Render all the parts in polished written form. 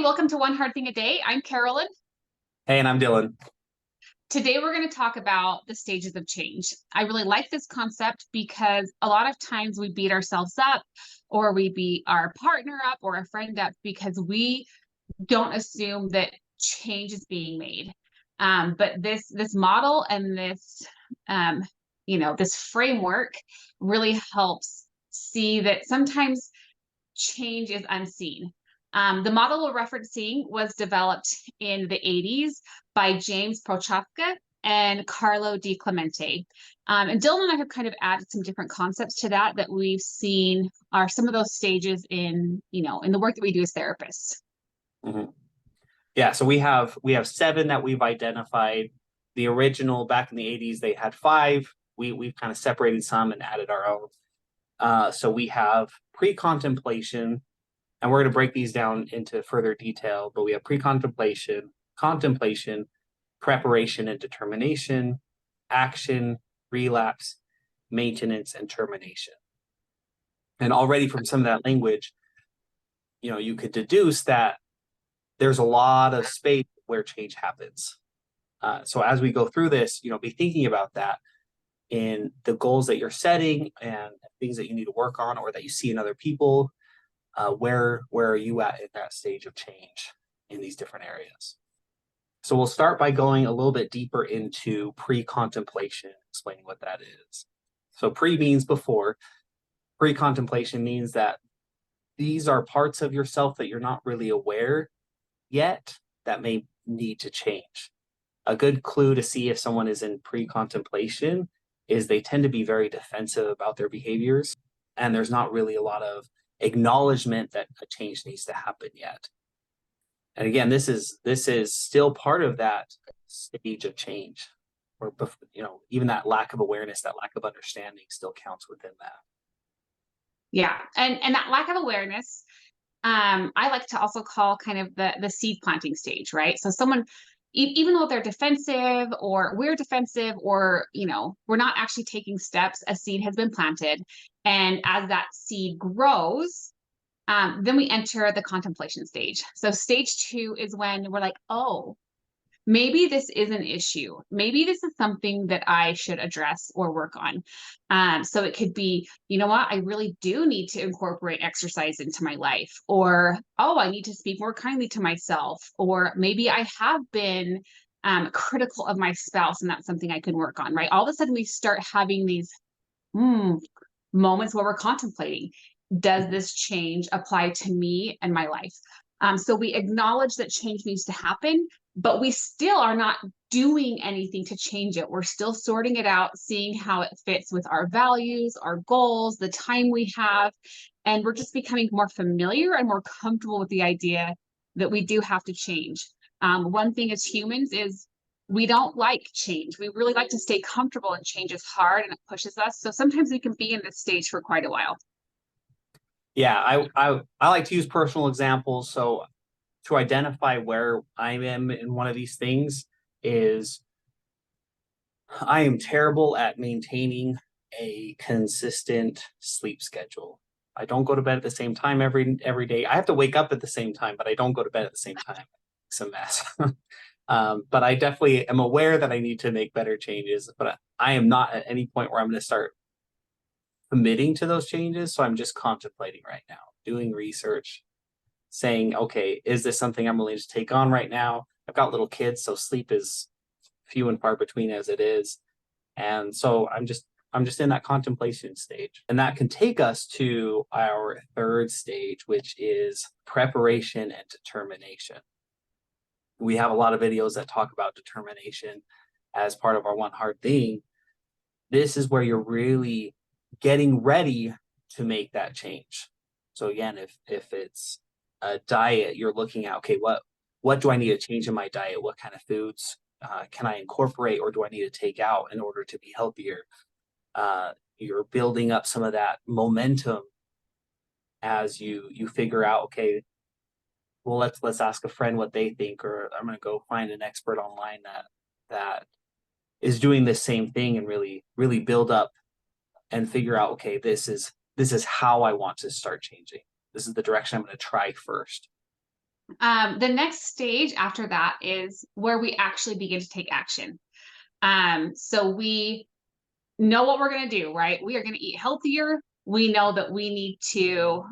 welcome to One Hard Thing a Day. I'm Carolyn. Hey, and I'm Dylan. Today we're going to talk about the stages of change. I really like this concept because a lot of times we beat ourselves up or we beat our partner up or a friend up because we don't assume that change is being made. But this model and this framework really helps see that sometimes change is unseen. The model we're referencing was developed in the 80s by James Prochaska and Carlo Di Clemente. And Dylan and I have kind of added some different concepts to that we've seen are some of those stages in the work that we do as therapists. Mm-hmm. Yeah, so we have 7 that we've identified. The original back in the 80s, they had 5. We've kind of separated some and added our own. So we have pre-contemplation, and we're going to break these down into further detail, but we have pre-contemplation, contemplation, preparation and determination, action, relapse, maintenance, and termination. And already from some of that language, you could deduce that there's a lot of space where change happens. So as we go through this, be thinking about that in the goals that you're setting and things that you need to work on or that you see in other people. Where are you at that stage of change in these different areas? So we'll start by going a little bit deeper into pre-contemplation, explaining what that is. So pre means before. Pre-contemplation means that these are parts of yourself that you're not really aware yet that may need to change. A good clue to see if someone is in pre-contemplation is they tend to be very defensive about their behaviors, and there's not really a lot of acknowledgement that a change needs to happen yet. And again, this is still part of that stage of change, or even that lack of awareness, that lack of understanding still counts within that. Yeah, and that lack of awareness, I like to also call kind of the seed planting stage, right? So someone, even though they're defensive or we're defensive or, we're not actually taking steps, a seed has been planted. And as that seed grows, then we enter the contemplation stage. So stage 2 is when we're like, oh, maybe this is an issue. Maybe this is something that I should address or work on. So it could be, you know what, I really do need to incorporate exercise into my life, or, oh, I need to speak more kindly to myself, or maybe I have been critical of my spouse and that's something I can work on, right? All of a sudden we start having these moments where we're contemplating, does this change apply to me and my life? So we acknowledge that change needs to happen, but we still are not doing anything to change it. We're still sorting it out, seeing how it fits with our values, our goals, the time we have, and we're just becoming more familiar and more comfortable with the idea that we do have to change. One thing as humans is we don't like change. We really like to stay comfortable, and change is hard and it pushes us. So sometimes we can be in this stage for quite a while. Yeah, I like to use personal examples. So to identify where I am in one of these things is I am terrible at maintaining a consistent sleep schedule. I don't go to bed at the same time every day. I have to wake up at the same time, but I don't go to bed at the same time. It's a mess. But I definitely am aware that I need to make better changes, but I am not at any point where I'm going to start committing to those changes. So I'm just contemplating right now, doing research, saying, okay, is this something I'm willing to take on right now? I've got little kids, so sleep is few and far between as it is. And so I'm just in that contemplation stage. And that can take us to our third stage, which is preparation and determination. We have a lot of videos that talk about determination as part of our One Hard Thing. This is where you're really getting ready to make that change. So again, if it's a diet, you're looking at, okay, what do I need to change in my diet? What kind of foods can I incorporate, or do I need to take out in order to be healthier? You're building up some of that momentum as you figure out, okay, well, let's ask a friend what they think, or I'm going to go find an expert online that is doing the same thing, and really build up and figure out, okay, this is how I want to start changing. This is the direction I'm going to try first. The next stage after that is where we actually begin to take action. So we know what we're going to do, right? We are going to eat healthier. We know that we need to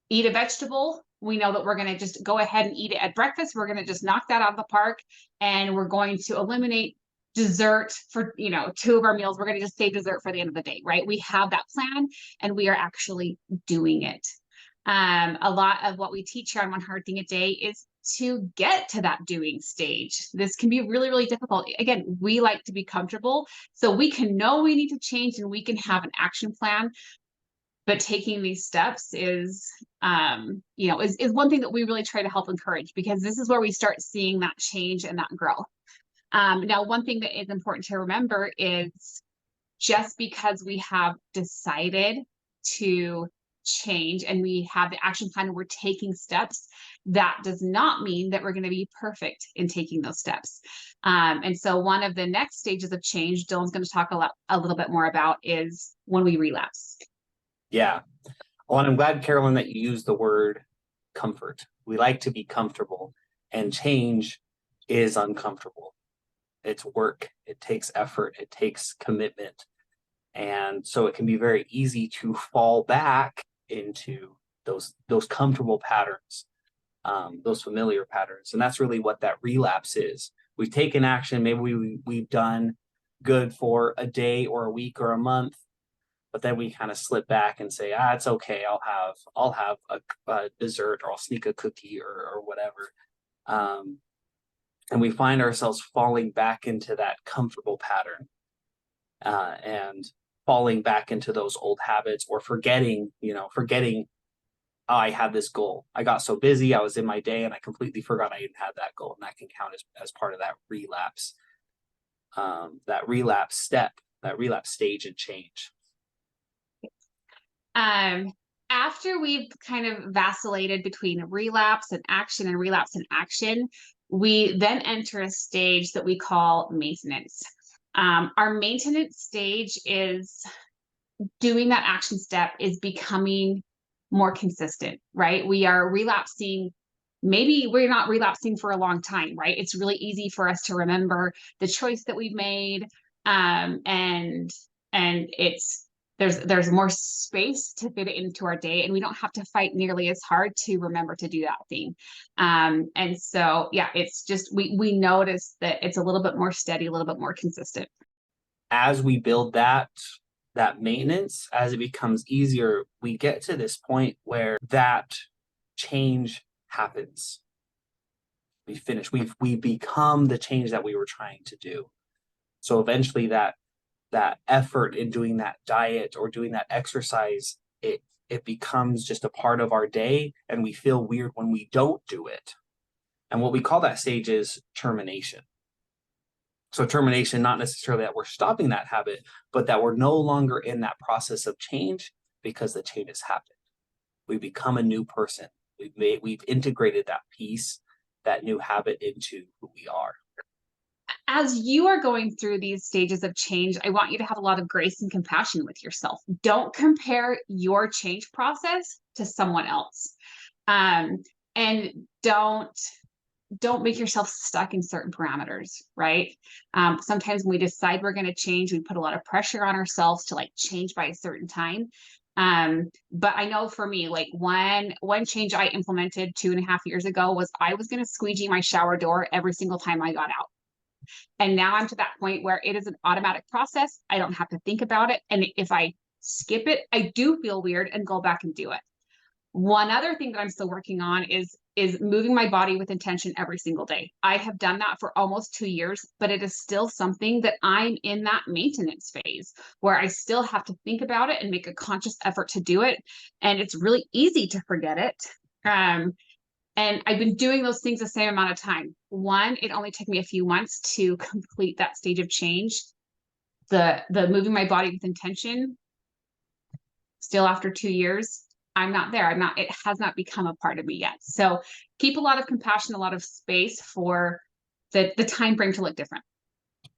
eat a vegetable. We know that we're going to just go ahead and eat it at breakfast. We're going to just knock that out of the park, and we're going to eliminate dessert for, you know, 2 of our meals. We're going to just save dessert for the end of the day, right? We have that plan and we are actually doing it. A lot of what we teach here on One Hard Thing a Day is to get to that doing stage. This can be really, really difficult. Again, we like to be comfortable, so we can know we need to change and we can have an action plan. But taking these steps is, you know, is one thing that we really try to help encourage, because this is where we start seeing that change and that growth. Now, one thing that is important to remember is just because we have decided to change and we have the action plan and we're taking steps, that does not mean that we're going to be perfect in taking those steps. And so one of the next stages of change Dylan's going to talk a little bit more about is when we relapse. Yeah. Well, and I'm glad, Carolyn, that you used the word comfort. We like to be comfortable, and change is uncomfortable. It's work, it takes effort, it takes commitment. And so it can be very easy to fall back into those comfortable patterns, those familiar patterns. And that's really what that relapse is. We've taken action, maybe we've done good for a day or a week or a month, but then we kind of slip back and say, it's okay, I'll have a dessert, or I'll sneak a cookie, or whatever. And we find ourselves falling back into that comfortable pattern, and falling back into those old habits, or forgetting, I had this goal. I got so busy, I was in my day, and I completely forgot I even had that goal. And that can count as part of that relapse step, that relapse stage and change. After we've kind of vacillated between relapse and action, we then enter a stage that we call maintenance. Our maintenance stage is doing that action step, is becoming more consistent, right? We are relapsing. Maybe we're not relapsing for a long time, right? It's really easy for us to remember the choice that we've made. And it's, there's more space to fit it into our day, and we don't have to fight nearly as hard to remember to do that thing. And so, yeah, it's just, we notice that it's a little bit more steady, a little bit more consistent. As we build that maintenance, as it becomes easier, we get to this point where that change happens. We become the change that we were trying to do. So eventually that effort in doing that diet or doing that exercise, it becomes just a part of our day, and we feel weird when we don't do it. And what we call that stage is termination. So termination, not necessarily that we're stopping that habit, but that we're no longer in that process of change because the change has happened. We become a new person. We've integrated that piece, that new habit, into who we are. As you are going through these stages of change, I want you to have a lot of grace and compassion with yourself. Don't compare your change process to someone else. And don't make yourself stuck in certain parameters, right? Sometimes when we decide we're going to change, we put a lot of pressure on ourselves to like change by a certain time. But I know for me, like one change I implemented 2.5 years ago was I was going to squeegee my shower door every single time I got out. And now I'm to that point where it is an automatic process. I don't have to think about it. And if I skip it, I do feel weird and go back and do it. One other thing that I'm still working on is moving my body with intention every single day. I have done that for almost 2 years, but it is still something that I'm in that maintenance phase where I still have to think about it and make a conscious effort to do it. And it's really easy to forget it. And I've been doing those things the same amount of time. One, it only took me a few months to complete that stage of change. The moving my body with intention, still after 2 years, I'm not there. It has not become a part of me yet. So keep a lot of compassion, a lot of space for the time frame to look different.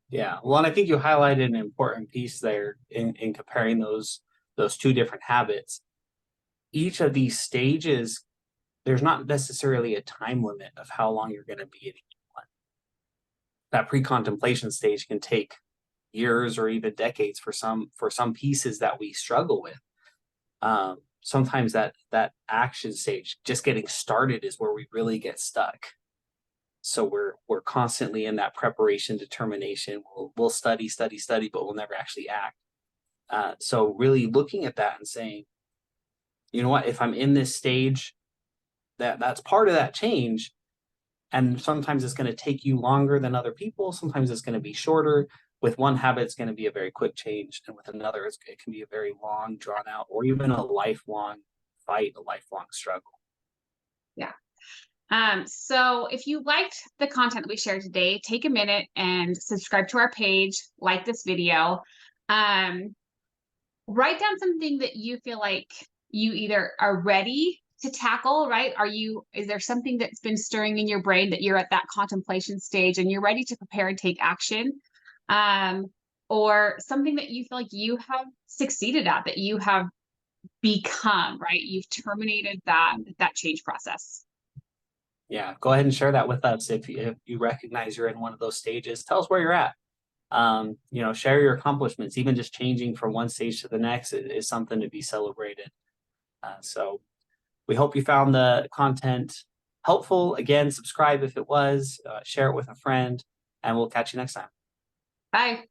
Yeah. Well, and I think you highlighted an important piece there in comparing those two different habits. Each of these stages, there's not necessarily a time limit of how long you're going to be in each one. That pre-contemplation stage can take years or even decades for some pieces that we struggle with. Sometimes that action stage, just getting started, is where we really get stuck. So we're constantly in that preparation, determination. We'll study, but we'll never actually act. So really looking at that and saying, you know what, if I'm in this stage, that's part of that change. And sometimes it's going to take you longer than other people. Sometimes it's going to be shorter. With one habit, it's going to be a very quick change. And with another, it can be a very long, drawn out, or even a lifelong fight, a lifelong struggle. Yeah. So if you liked the content that we shared today, take a minute and subscribe to our page, like this video. Write down something that you feel like you either are ready to tackle, right? Is there something that's been stirring in your brain that you're at that contemplation stage and you're ready to prepare and take action? Or something that you feel like you have succeeded at, that you have become, right? You've terminated that change process. Yeah, go ahead and share that with us. If you recognize you're in one of those stages, tell us where you're at. Share your accomplishments. Even just changing from one stage to the next is something to be celebrated. So we hope you found the content helpful. Again, subscribe if it was, share it with a friend, and we'll catch you next time. Bye.